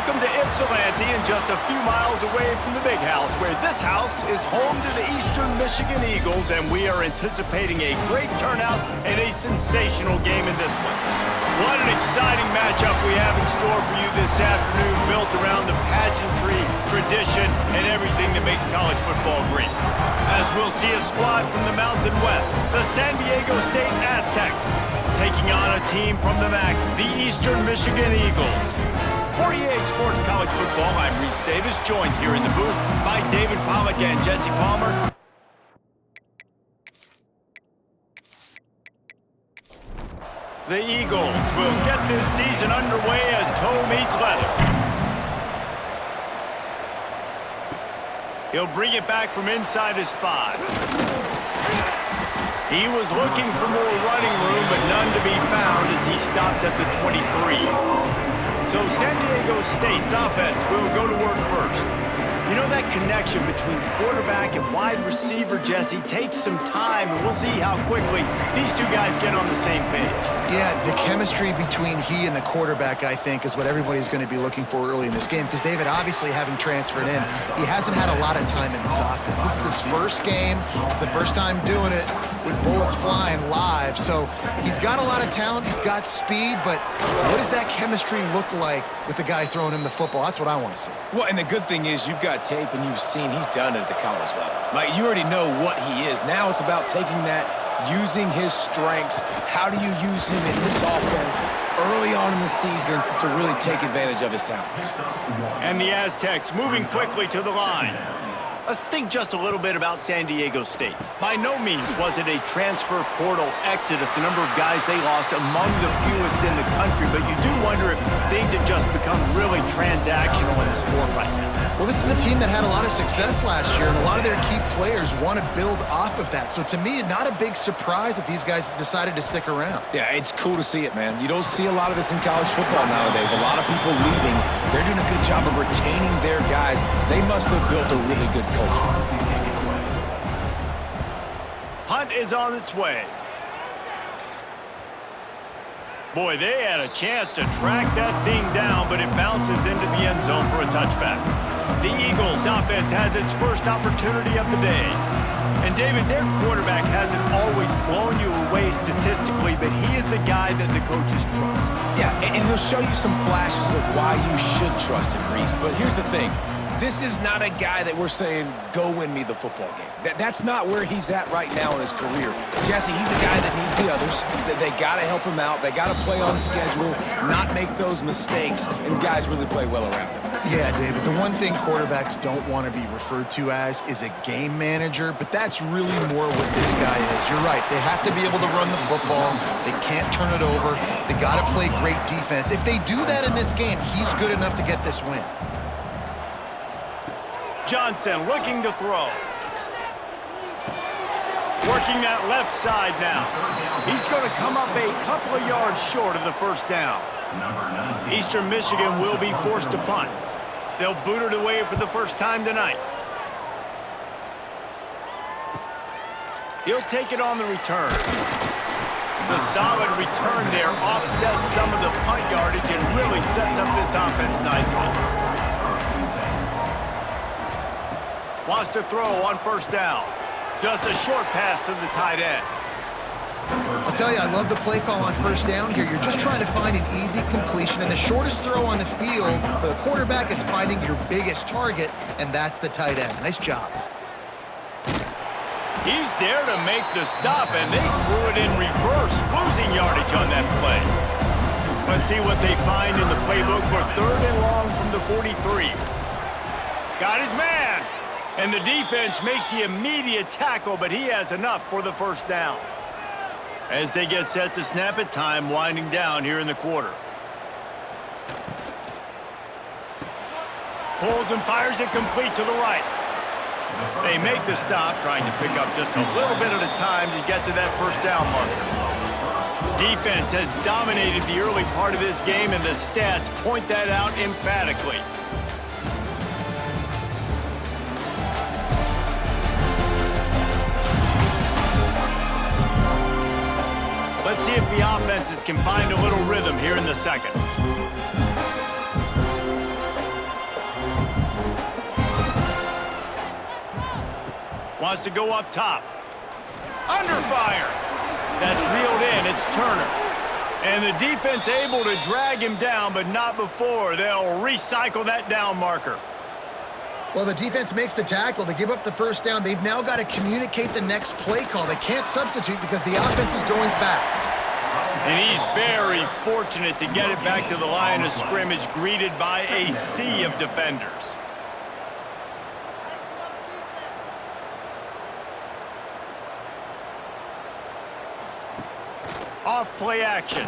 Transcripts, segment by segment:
Welcome to Ypsilanti, and just a few miles away from the Big House, where this house is home to the Eastern Michigan Eagles, and we are anticipating a great turnout and a sensational game in this one. What an exciting matchup we have in store for you this afternoon, built around the pageantry, tradition, and everything that makes college football great. As we'll see a squad from the Mountain West, the San Diego State Aztecs, taking on a team from the MAC, the Eastern Michigan Eagles. For EA Sports College Football, I'm Reese Davis, joined here in the booth by David Pollack and Jesse Palmer. The Eagles will get this season underway as toe meets leather. He'll bring it back from inside his 5. He was looking for more running room, but none to be found as he stopped at the 23. So San Diego State's offense will go to work first. You know, that connection between quarterback and wide receiver, Jesse, takes some time, and we'll see how quickly these two guys get on the same page. Yeah, the chemistry between he and the quarterback, I think, is what everybody's going to be looking for early in this game. Because David, obviously, having transferred in, he hasn't had a lot of time in this offense. This is his first game. It's the first time doing it with bullets flying live. So he's got a lot of talent. He's got speed. But what does that chemistry look like with the guy throwing him the football? That's what I want to see. Well, and the good thing is you've got tape and you've seen he's done it at the college level. Like, you already know what he is. Now it's about taking that, using his strengths. How do you use him in this offense early on in the season to really take advantage of his talents? And the Aztecs moving quickly to the line. Let's think just a little bit about San Diego State. By no means was it a transfer portal exodus, the number of guys they lost among the fewest in the country, but you do wonder if things have just become really transactional in the sport right now. Well, this is a team that had a lot of success last year, and a lot of their key players want to build off of that. So to me, not a big surprise that these guys decided to stick around. Yeah, it's cool to see it, man. You don't see a lot of this in college football nowadays. A lot of people leaving. They're doing a good job of retaining their guys. They must have built a really good culture. Punt is on its way. Boy, they had a chance to track that thing down, but it bounces into the end zone for a touchback. The Eagles' offense has its first opportunity of the day. And David, their quarterback hasn't always blown you away statistically, but he is a guy that the coaches trust. Yeah, and he'll show you some flashes of why you should trust him, Reese. But here's the thing. This is not a guy that we're saying, go win me the football game. That's not where he's at right now in his career. Jesse, he's a guy that needs the others. They got to help him out. They got to play on schedule, not make those mistakes, and guys really play well around him. Yeah, David, the one thing quarterbacks don't want to be referred to as is a game manager, but that's really more what this guy is. You're right. They have to be able to run the football. They can't turn it over. They got to play great defense. If they do that in this game, he's good enough to get this win. Johnson looking to throw. Working that left side now. He's going to come up a couple of yards short of the first down. Eastern Michigan will be forced to punt. They'll boot it away for the first time tonight. He'll take it on the return. The solid return there offsets some of the punt yardage and really sets up this offense nicely. Wants to throw on first down. Just a short pass to the tight end. I'll tell you, I love the play call on first down here. You're just trying to find an easy completion, and the shortest throw on the field for the quarterback is finding your biggest target, and that's the tight end. Nice job. He's there to make the stop, and they threw it in reverse, losing yardage on that play. Let's see what they find in the playbook for 3rd and long from the 43. Got his man. And the defense makes the immediate tackle, but he has enough for the first down. As they get set to snap it, time winding down here in the quarter. Pulls and fires it complete to the right. They make the stop, trying to pick up just a little bit at a time to get to that first down marker. Defense has dominated the early part of this game, and the stats point that out emphatically. Let's see if the offenses can find a little rhythm here in the second. Wants to go up top. Under fire. That's reeled in. It's Turner. And the defense able to drag him down, but not before. They'll recycle that down marker. Well, the defense makes the tackle. They give up the first down. They've now got to communicate the next play call. They can't substitute because the offense is going fast. And he's very fortunate to get it back to the line of scrimmage, greeted by a sea of defenders. Off play action.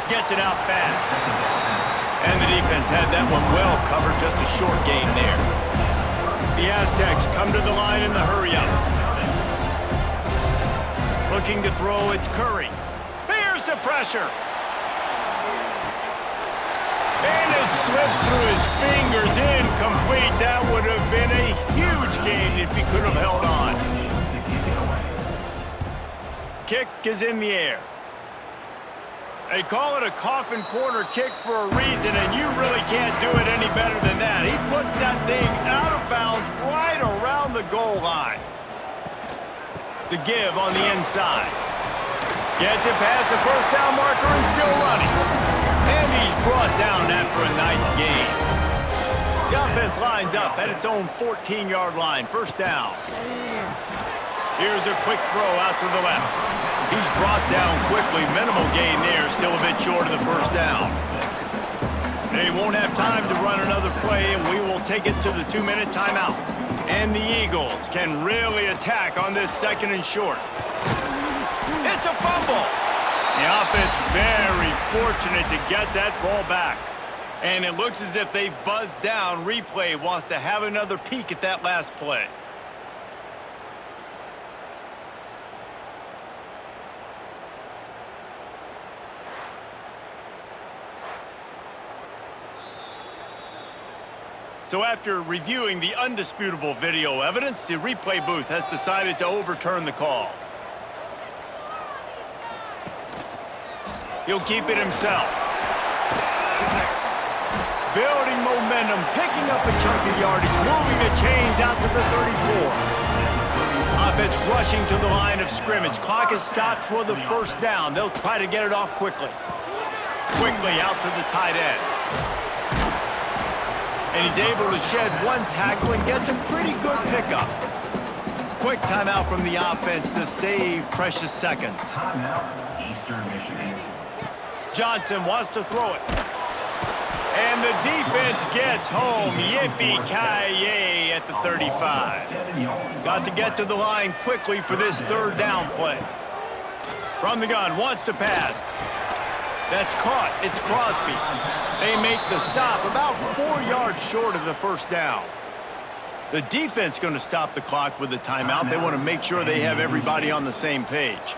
Gets it out fast. And the defense had that one well covered, just a short gain there. The Aztecs come to the line in the hurry-up. Looking to throw, it's Curry. Here's the pressure. And it slips through his fingers, incomplete. That would have been a huge gain if he could have held on. Kick is in the air. They call it a coffin corner kick for a reason, and you really can't do it any better than that. He puts that thing out of bounds right around the goal line. The give on the inside. Gets it past the first down marker and still running. And he's brought down after a nice gain. The offense lines up at its own 14-yard line. First down. Here's a quick throw out to the left. He's brought down quickly. Minimal gain there. Still a bit short of the first down. They won't have time to run another play, and we will take it to the 2-minute timeout. And the Eagles can really attack on this second and short. It's a fumble. The offense very fortunate to get that ball back. And it looks as if they've buzzed down. Replay wants to have another peek at that last play. So after reviewing the undisputable video evidence, the replay booth has decided to overturn the call. He'll keep it himself. Building momentum, picking up a chunk of yardage, moving the chains out to the 34. Offense rushing to the line of scrimmage. Clock is stopped for the first down. They'll try to get it off quickly. Quickly out to the tight end. And he's able to shed one tackle and gets a pretty good pickup. Quick timeout from the offense to save precious seconds. Eastern Michigan. Johnson wants to throw it. And the defense gets home. Yippee-ki-yay at the 35. Got to get to the line quickly for this third down play. From the gun, wants to pass. That's caught. It's Crosby. They make the stop about 4 yards short of the first down. The defense going to stop the clock with a timeout. They want to make sure they have everybody on the same page.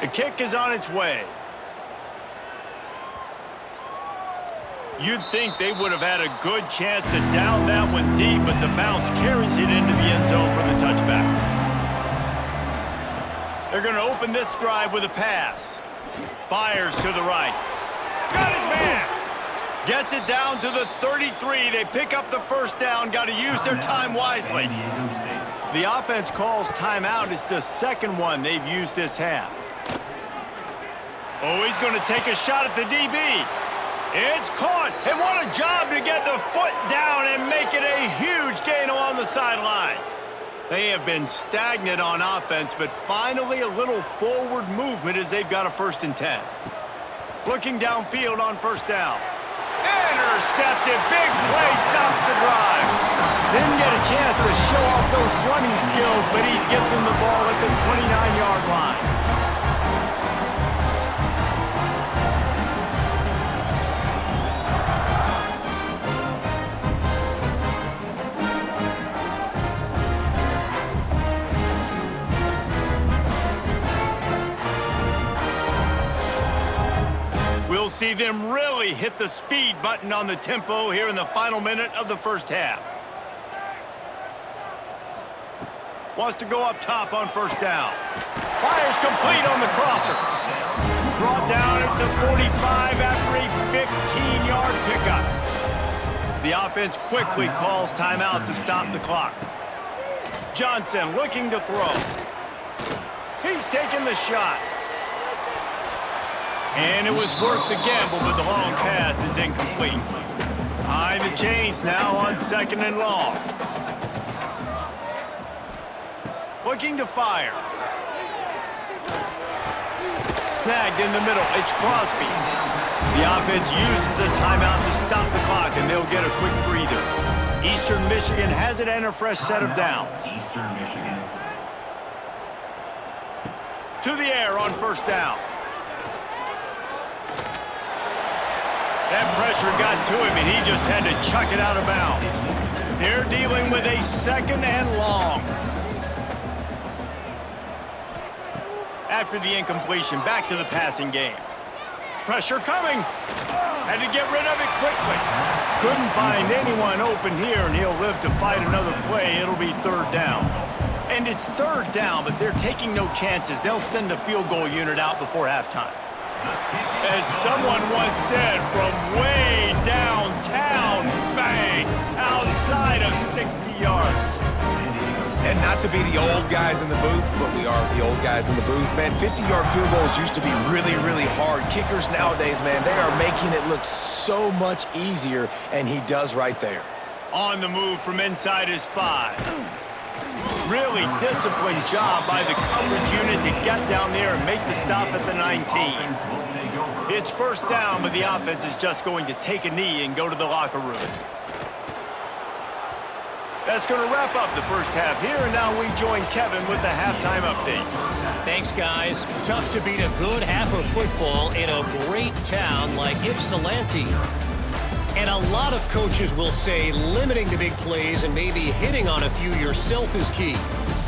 The kick is on its way. You'd think they would have had a good chance to down that one deep, but the bounce carries it into the end zone for the touchback. They're going to open this drive with a pass. Fires to the right. Got his man. Gets it down to the 33. They pick up the first down. Got to use their time wisely. The offense calls timeout. It's the second one they've used this half. Oh, he's going to take a shot at the DB. It's caught. And what a job to get the foot down and make it a huge gain along the sidelines. They have been stagnant on offense, but finally a little forward movement as they've got a 1st and 10. Looking downfield on first down. Intercepted. Big play stops the drive. Didn't get a chance to show off those running skills, but he gives him the ball at the 29-yard line. We'll see them really hit the speed button on the tempo here in the final minute of the first half. Wants to go up top on first down. Fires complete on the crosser. Brought down at the 45 after a 15-yard pickup. The offense quickly calls timeout to stop the clock. Johnson looking to throw. He's taking the shot. And it was worth the gamble, but the long pass is incomplete. Behind the chains now on 2nd and long. Looking to fire. Snagged in the middle. It's Crosby. The offense uses a timeout to stop the clock, and they'll get a quick breather. Eastern Michigan has it and a fresh set of downs. Eastern Michigan. To the air on 1st down. That pressure got to him, and he just had to chuck it out of bounds. They're dealing with a 2nd and long. After the incompletion, back to the passing game. Pressure coming. Had to get rid of it quickly. Couldn't find anyone open here, and he'll live to fight another play. It'll be 3rd down. And it's 3rd down, but they're taking no chances. They'll send the field goal unit out before halftime. As someone once said, from way downtown, bang, outside of 60 yards. And not to be the old guys in the booth, but we are the old guys in the booth, man. 50-yard field goals used to be really, really hard. Kickers nowadays, man, they are making it look so much easier, and he does right there. On the move from inside his 5. Really disciplined job by the coverage unit to get down there and make the stop at the 19. It's 1st down, but the offense is just going to take a knee and go to the locker room. That's going to wrap up the first half here, and now we join Kevin with the halftime update. Thanks, guys. Tough to beat a good half of football in a great town like Ypsilanti. And a lot of coaches will say limiting the big plays and maybe hitting on a few yourself is key.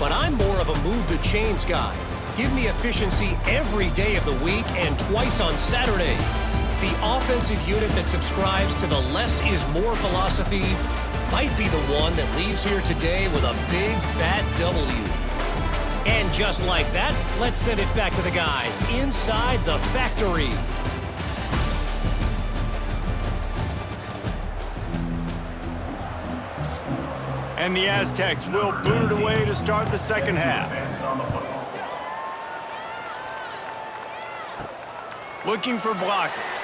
But I'm more of a move the chains guy. Give me efficiency every day of the week and twice on Saturday. The offensive unit that subscribes to the less is more philosophy might be the one that leaves here today with a big fat W. And just like that, let's send it back to the guys inside the factory. And the Aztecs will boot it away to start the 2nd half. Looking for blockers.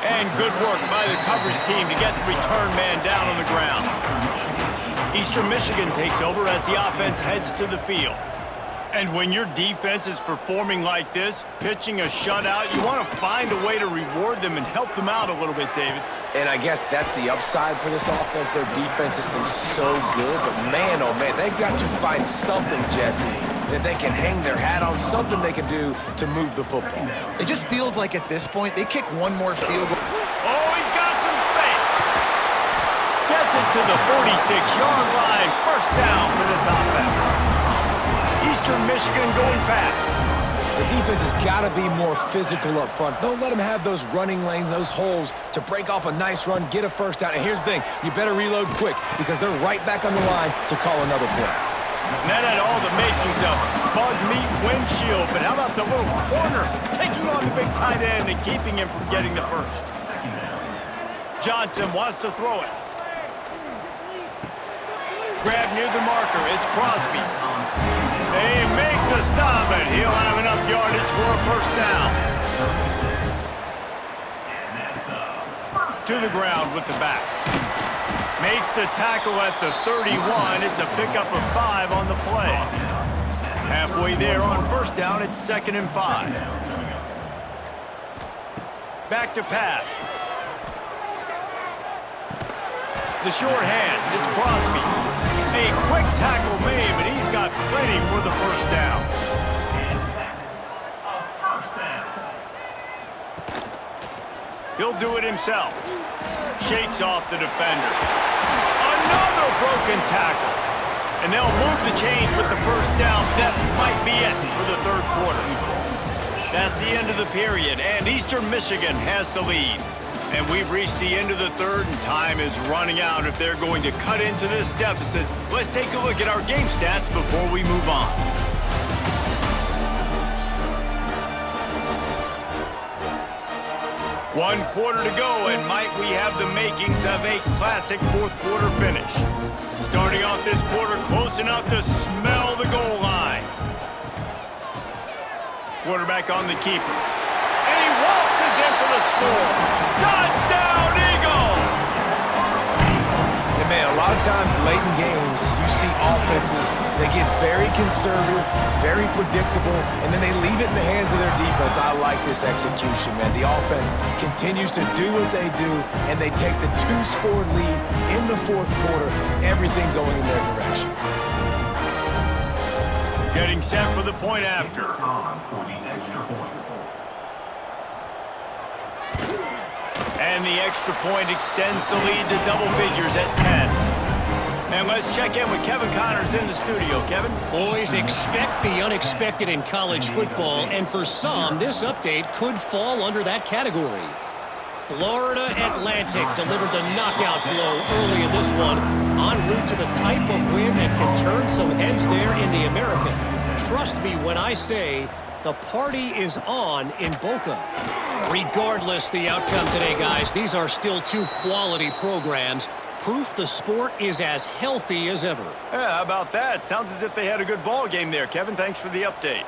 And good work by the coverage team to get the return man down on the ground. Eastern Michigan takes over as the offense heads to the field. And when your defense is performing like this, pitching a shutout, you want to find a way to reward them and help them out a little bit, David. And I guess that's the upside for this offense. Their defense has been so good, but man, oh man, they've got to find something, Jesse, that they can hang their hat on, something they can do to move the football. It just feels like at this point, they kick one more field goal. Oh, he's got some space. Gets it to the 46-yard line. 1st down for this offense. Eastern Michigan going fast. The defense has got to be more physical up front. Don't let them have those running lanes, those holes to break off a nice run, get a 1st down. And here's the thing, you better reload quick because they're right back on the line to call another play. And that had all the makings of bug meat windshield, but how about the little corner taking on the big tight end and keeping him from getting the 1st? Johnson wants to throw it. Grab near the marker, it's Crosby. They make the stop, but he'll have enough yardage for a 1st down. To the ground with the back. Makes the tackle at the 31. It's a pickup of 5 on the play. Halfway there on 1st down, it's 2nd and 5. Back to pass. The short hands, it's Crosby. A quick tackle made, but he's got plenty for the 1st down. He'll do it himself. Shakes off the defender. Another broken tackle. And they'll move the chains with the 1st down. That might be it for the 3rd quarter. That's the end of the period, and Eastern Michigan has the lead. And we've reached the end of the 3rd, and time is running out if they're going to cut into this deficit. Let's take a look at our game stats before we move on. 1 quarter to go, and might we have the makings of a classic fourth quarter finish. Starting off this quarter close enough to smell the goal line. Quarterback on the keeper. And he waltzes in for the score. Touchdown, Eagles! And man, a lot of times late in games, you see offenses, they get very conservative, very predictable, and then they leave it in the hands of their defense. I like this execution, man. The offense continues to do what they do, and they take the 2-score lead in the fourth quarter, everything going in their direction. Getting set for the point after. On for the extra point. And the extra point extends the lead to double figures at 10. And let's check in with Kevin Connors in the studio. Kevin? Boys, expect the unexpected in college football, and for some, this update could fall under that category. Florida Atlantic delivered the knockout blow early in this one, en route to the type of win that can turn some heads there in the American. Trust me when I say the party is on in Boca. Regardless the outcome today, guys, these are still two quality programs. Proof the sport is as healthy as ever. Yeah, how about that? Sounds as if they had a good ball game there, Kevin. Thanks for the update.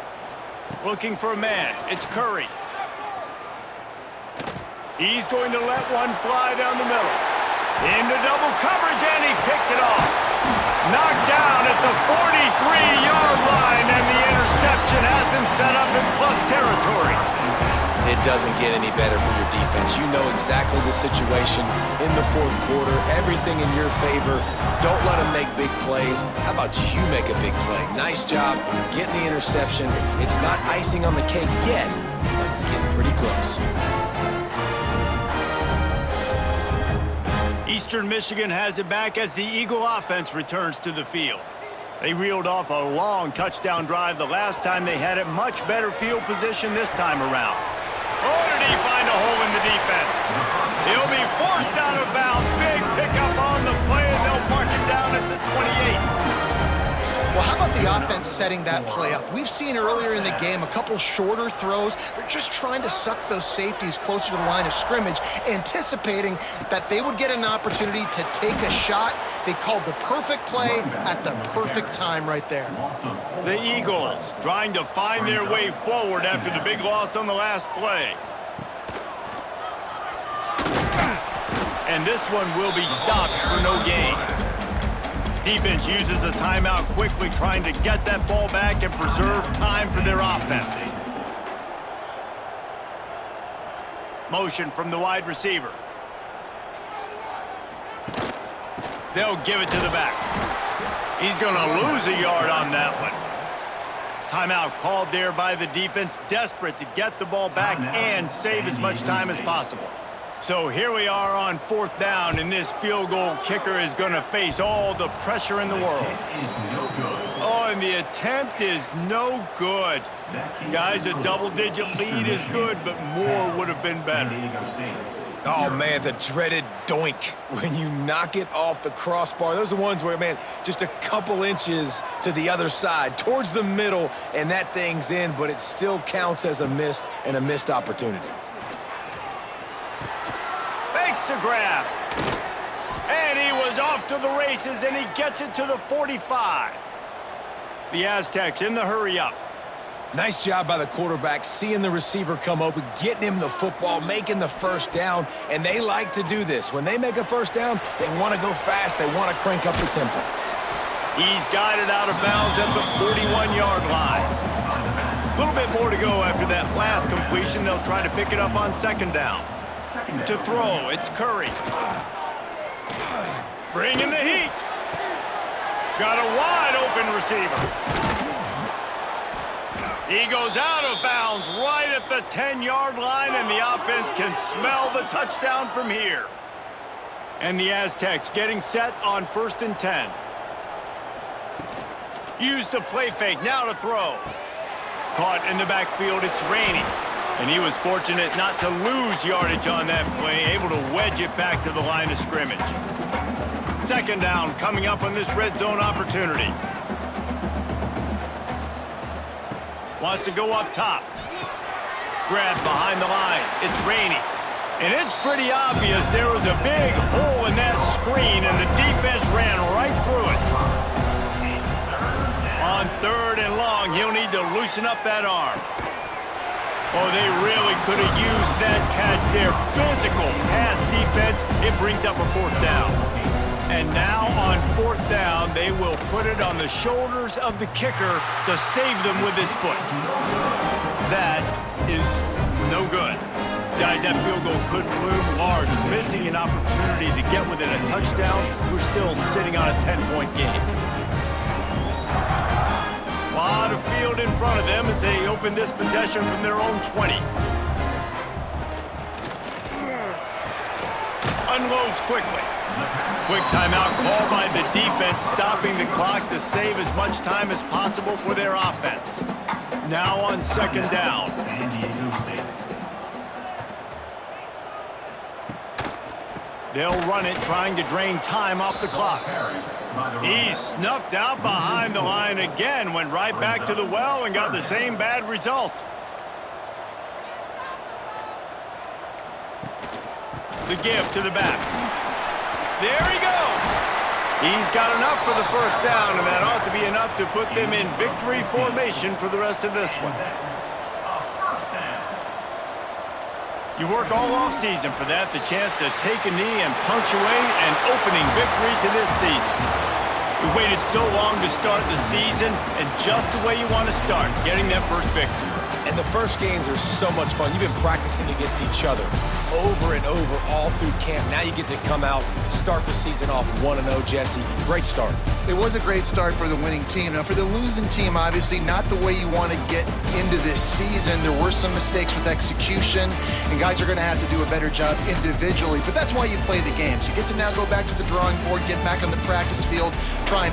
Looking for a man. It's Curry. He's going to let one fly down the middle. Into double coverage, and he picked it off. Knocked down at the 43-yard line, and the interception has him set up in plus territory. It doesn't get any better for your defense. You know exactly the situation in the fourth quarter, everything in your favor. Don't let them make big plays. How about you make a big play? Nice job getting the interception. It's not icing on the cake yet, but it's getting pretty close. Eastern Michigan has it back as the Eagle offense returns to the field. They reeled off a long touchdown drive the last time they had it. Much better field position this time around. Oh, did he find a hole in the defense? He'll be forced out of bounds. Big pickup on the play, and they'll mark it down at the 28. Well, how about the offense setting that play up? We've seen earlier in the game a couple shorter throws. They're just trying to suck those safeties closer to the line of scrimmage, anticipating that they would get an opportunity to take a shot. They called the perfect play at the perfect time right there. The Eagles trying to find their way forward after the big loss on the last play. And this one will be stopped for no gain. Defense uses a timeout quickly, trying to get that ball back and preserve time for their offense. Motion from the wide receiver. They'll give it to the back. He's going to lose a yard on that one. Timeout called there by the defense, desperate to get the ball back and save as much time as possible. So here we are on fourth down, and this field goal kicker is going to face all the pressure in the world. Oh, and the attempt is no good. Guys, a double-digit lead is good, but more would have been better. Oh, man, the dreaded doink when you knock it off the crossbar. Those are the ones where, man, just a couple inches to the other side, towards the middle, and that thing's in, but it still counts as a missed opportunity. To grab. And he was off to the races, and he gets it to the 45. The Aztecs in the hurry-up. Nice job by the quarterback, seeing the receiver come open, getting him the football, making the first down, and they like to do this. When they make a first down, they want to go fast. They want to crank up the tempo. He's guided out of bounds at the 41-yard line. A little bit more to go after that last completion. They'll try to pick it up on second down. To throw, it's Curry. Bringing the heat. Got a wide open receiver. He goes out of bounds right at the 10-yard line, and the offense can smell the touchdown from here. And the Aztecs getting set on 1st and 10. Use the play fake, now to throw. Caught in the backfield, it's Rainey. And he was fortunate not to lose yardage on that play, able to wedge it back to the line of scrimmage. Second down coming up on this red zone opportunity. Wants to go up top. Grab behind the line. It's Rainey. And it's pretty obvious there was a big hole in that screen, and the defense ran right through it. On 3rd and long, he'll need to loosen up that arm. Oh, they really could have used that catch there. Physical pass defense. It brings up a 4th down. And now on 4th down, they will put it on the shoulders of the kicker to save them with his foot. That is no good. Guys, that field goal could loom large. Missing an opportunity to get within a touchdown. We're still sitting on a 10-point game. A lot of field in front of them as they open this possession from their own 20. Unloads quickly. Quick timeout called by the defense, stopping the clock to save as much time as possible for their offense. Now on 2nd down. They'll run it, trying to drain time off the clock. He's snuffed out behind the line again, went right back to the well and got the same bad result. The give to the back. There he goes. He's got enough for the 1st down, and that ought to be enough to put them in victory formation for the rest of this one. You work all offseason for that, the chance to take a knee and punctuate an opening victory to this season. We waited so long to start the season, and just the way you want to start, getting that first victory. And the first games are so much fun. You've been practicing against each other over and over all through camp. Now you get to come out, start the season off 1-0, Jesse. Great start. It was a great start for the winning team. Now, for the losing team, obviously not the way you want to get into this season. There were some mistakes with execution, and guys are going to have to do a better job individually. But that's why you play the games. You get to now go back to the drawing board, get back on the practice field, try and